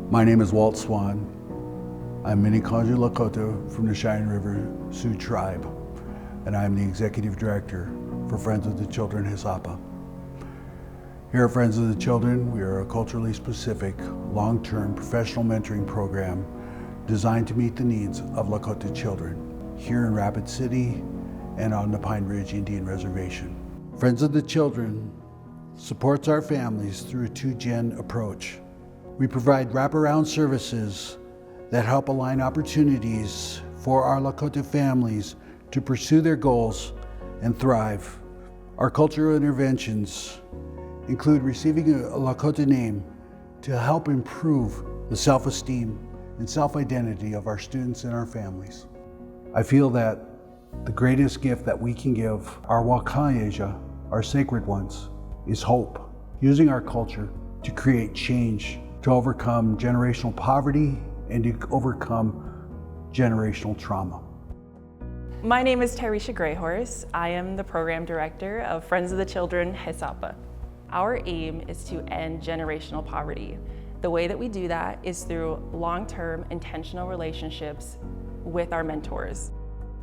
My name is Walt Swan. I'm Minneconjou Lakota from the Cheyenne River Sioux Tribe, and I'm the Executive Director for Friends of the Children-He Sapa. Here at Friends of the Children, we are a culturally specific, long-term professional mentoring program designed to meet the needs of Lakota children here in Rapid City and on the Pine Ridge Indian Reservation. Friends of the Children supports our families through a 2-gen approach. We provide wraparound services that help align opportunities for our Lakota families to pursue their goals and thrive. Our cultural interventions include receiving a Lakota name to help improve the self-esteem and self-identity of our students and our families. I feel that the greatest gift that we can give our Wakayeja, our sacred ones, is hope. Using our culture to create change, to overcome generational poverty and to overcome generational trauma. My name is Tarisha Greyhorse. I am the Program Director of Friends of the Children-He Sapa. Our aim is to end generational poverty. The way that we do that is through long-term intentional relationships with our mentors.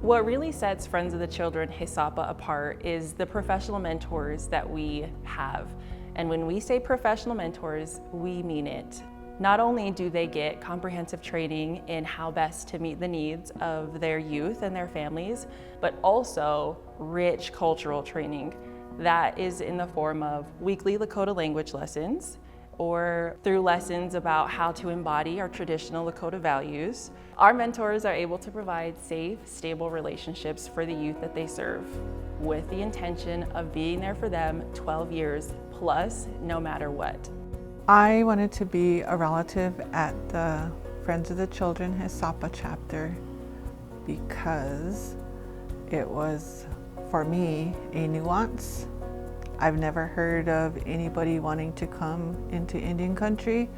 What really sets Friends of the Children-He Sapa apart is the professional mentors that we have. And when we say professional mentors, we mean it. Not only do they get comprehensive training in how best to meet the needs of their youth and their families, but also rich cultural training that is in the form of weekly Lakota language lessons, or through lessons about how to embody our traditional Lakota values. Our mentors are able to provide safe, stable relationships for the youth that they serve, with the intention of being there for them 12 years plus, no matter what. I wanted to be a relative at the Friends of the Children-He Sapa chapter because it was, for me, a nuance. I've never heard of anybody wanting to come into Indian country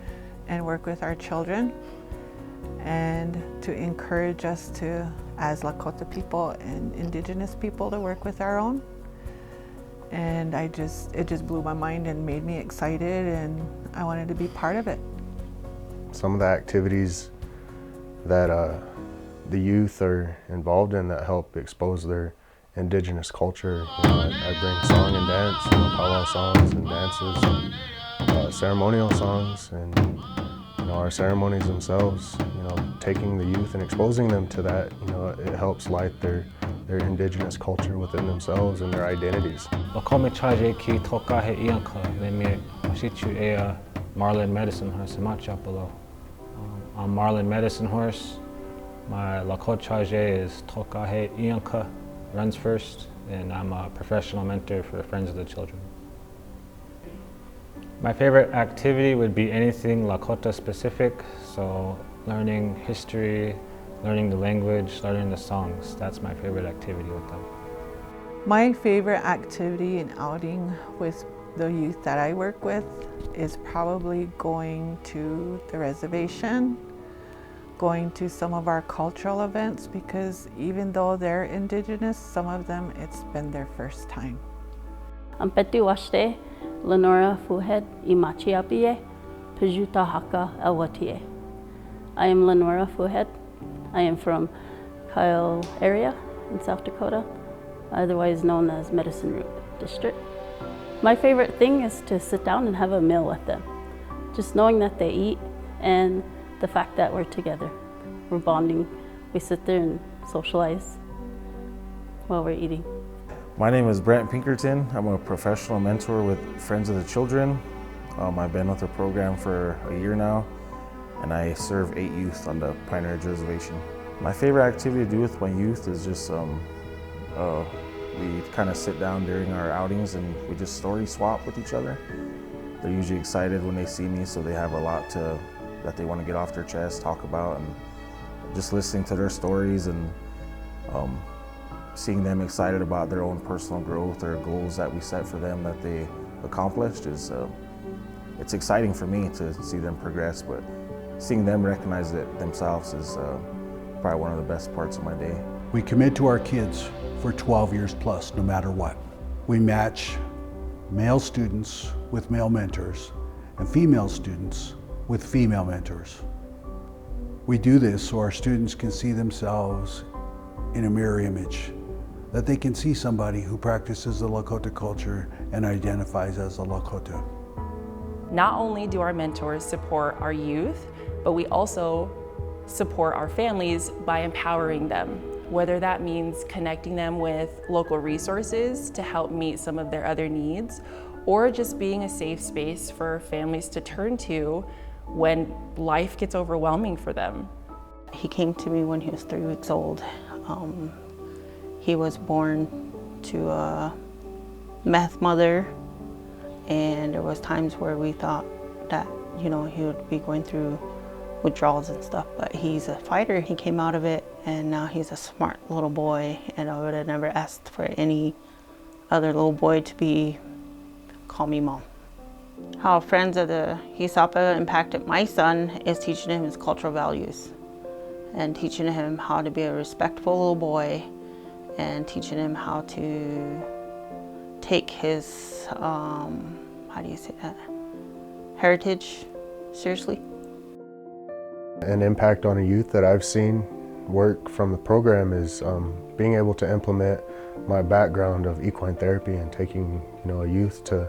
and work with our children and to encourage us to, as Lakota people and Indigenous people, to work with our own. And it just blew my mind and made me excited, and I wanted to be part of it. Some of the activities that the youth are involved in that help expose their Indigenous culture. I bring song and dance, powwow songs and dances, and ceremonial songs, and our ceremonies themselves. Taking the youth and exposing them to that, it helps light their Indigenous culture within themselves and their identities. Marlin Medicine Horse, I'm Marlin Medicine Horse. My Lakota is Tokahe Ianka, runs first, and I'm a professional mentor for Friends of the Children. My favorite activity would be anything Lakota specific, so learning history, learning the language, learning the songs. That's my favorite activity with them. My favorite activity and outing with the youth that I work with is probably going to the reservation, going to some of our cultural events, because even though they're Indigenous, some of them, it's been their first time. I'm Peti Washte, Lenora Fuhed, Imachiapie, Pejuta Haka Elwatie. I am Lenora Fuhed. I am from Kyle area in South Dakota, otherwise known as Medicine Root District. My favorite thing is to sit down and have a meal with them. Just knowing that they eat and the fact that we're together. We're bonding. We sit there and socialize while we're eating. My name is Brent Pinkerton. I'm a professional mentor with Friends of the Children. I've been with the program for a year now, and I serve 8 youth on the Pine Ridge Reservation. My favorite activity to do with my youth is just we kind of sit down during our outings and we just story swap with each other. They're usually excited when they see me, so they have a lot that they want to get off their chest, talk about, and just listening to their stories and seeing them excited about their own personal growth or goals that we set for them that they accomplished is it's exciting for me to see them progress, but seeing them recognize it themselves is probably one of the best parts of my day. We commit to our kids for 12 years plus, no matter what. We match male students with male mentors and female students with female mentors. We do this so our students can see themselves in a mirror image, that they can see somebody who practices the Lakota culture and identifies as a Lakota. Not only do our mentors support our youth, but we also support our families by empowering them, whether that means connecting them with local resources to help meet some of their other needs, or just being a safe space for families to turn to when life gets overwhelming for them. He came to me when he was 3 weeks old. He was born to a meth mother, and there was times where we thought that, you know, he would be going through withdrawals and stuff, but he's a fighter. He came out of it, and now he's a smart little boy, and I would have never asked for any other little boy to call me mom. How Friends of the He Sapa impacted my son is teaching him his cultural values and teaching him how to be a respectful little boy and teaching him how to take his, how do you say that, heritage seriously. An impact on a youth that I've seen work from the program is being able to implement my background of equine therapy and taking, you know, a youth to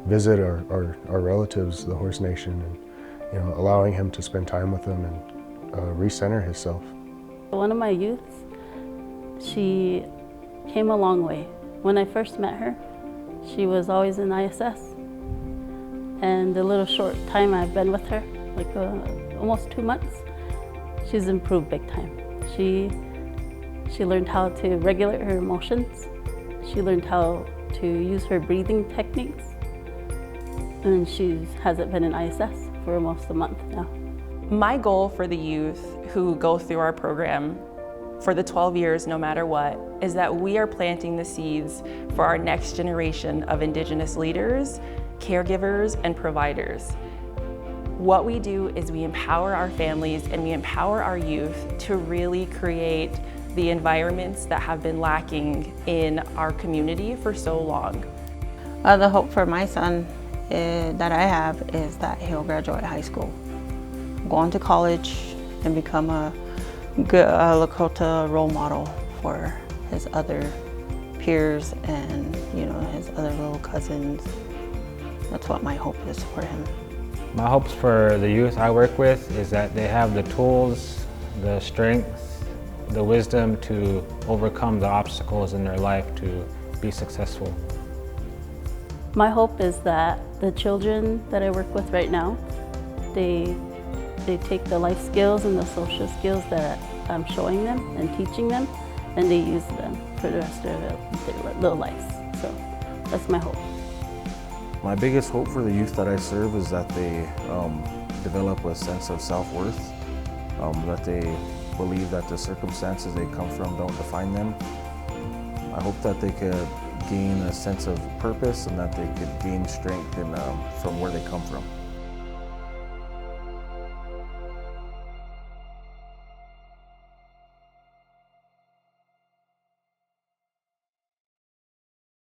visit our relatives, the Horse Nation, and, you know, allowing him to spend time with them and recenter himself. One of my youths, she came a long way. When I first met her, she was always in ISS. And the little short time I've been with her, like almost 2 months, she's improved big time. She learned how to regulate her emotions. She learned how to use her breathing techniques. And she hasn't been in ISS for almost a month now. My goal for the youth who go through our program for the 12 years, no matter what, is that we are planting the seeds for our next generation of Indigenous leaders, caregivers, and providers. What we do is we empower our families and we empower our youth to really create the environments that have been lacking in our community for so long. The hope for my son that I have is that he'll graduate high school, go on to college, and become a good Lakota role model for his other peers and, you know, his other little cousins. That's what my hope is for him. My hopes for the youth I work with is that they have the tools, the strength, the wisdom to overcome the obstacles in their life to be successful. My hope is that the children that I work with right now, they take the life skills and the social skills that I'm showing them and teaching them, and they use them for the rest of their little lives. So that's my hope. My biggest hope for the youth that I serve is that they develop a sense of self-worth, that they believe that the circumstances they come from don't define them. I hope that they could gain a sense of purpose and that they could gain strength from where they come from.